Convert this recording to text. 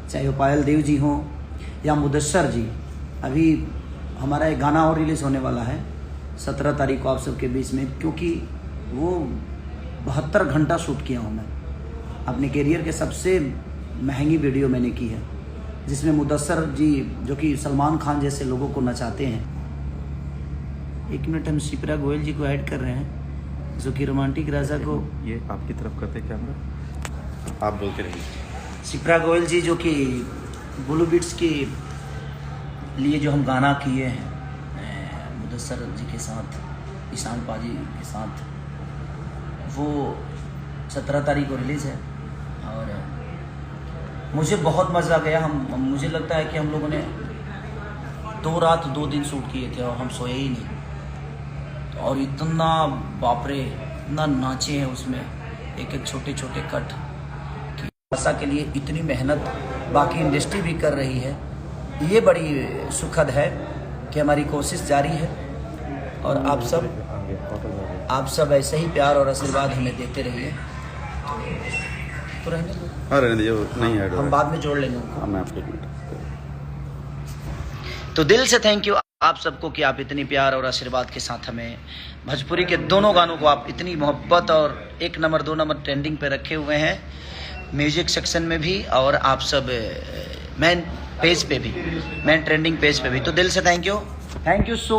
चाहे वो पायल देव जी हों या मुदस्सर जी। अभी हमारा एक गाना और रिलीज़ होने वाला है 17 तारीख को आप सबके बीच में, क्योंकि वो 72 घंटा शूट किया हूँ मैं। अपने करियर के सबसे महंगी वीडियो मैंने की है, जिसमें मुदस्सर जी जो कि सलमान खान जैसे लोगों को नचाते हैं। 1 मिनट, हम शिप्रा गोयल जी को ऐड कर रहे हैं, जो कि रोमांटिक राजा को, ये आपकी तरफ करते कैमरा, आप बोलते रहिए। शिप्रा गोयल जी जो कि ब्लू बीट्स के लिए जो हम गाना किए हैं मुदस्सर जी के साथ, ईशान पाजी के साथ, वो 17 तारीख को रिलीज़ है। और मुझे बहुत मज़ा गया। मुझे लगता है कि हम लोगों ने 2 रात 2 दिन शूट किए थे और हम सोए ही नहीं। और इतना बापरे, इतना नाचे हैं उसमें, एक एक छोटे छोटे कट कि भाषा के लिए इतनी मेहनत बाकी इंडस्ट्री भी कर रही है। ये बड़ी सुखद है कि हमारी कोशिश जारी है और आप सब ऐसे ही प्यार और आशीर्वाद हमें देते रहिए। तो रहने दो, रहने दीजिए, नहीं ऐड हम बाद में जोड़ लेंगे उनको। मैं आपको 1 मिनट। तो दिल से थैंक यू आप सबको कि आप इतनी प्यार और आशीर्वाद के साथ हमें भोजपुरी के दोनों गानों को आप इतनी मोहब्बत और 1 नंबर 2 नंबर ट्रेंडिंग पे रखे हुए हैं, म्यूजिक सेक्शन में भी और आप सब मेन पेज पे भी, मेन ट्रेंडिंग पेज पे भी। तो दिल से थैंक यू सो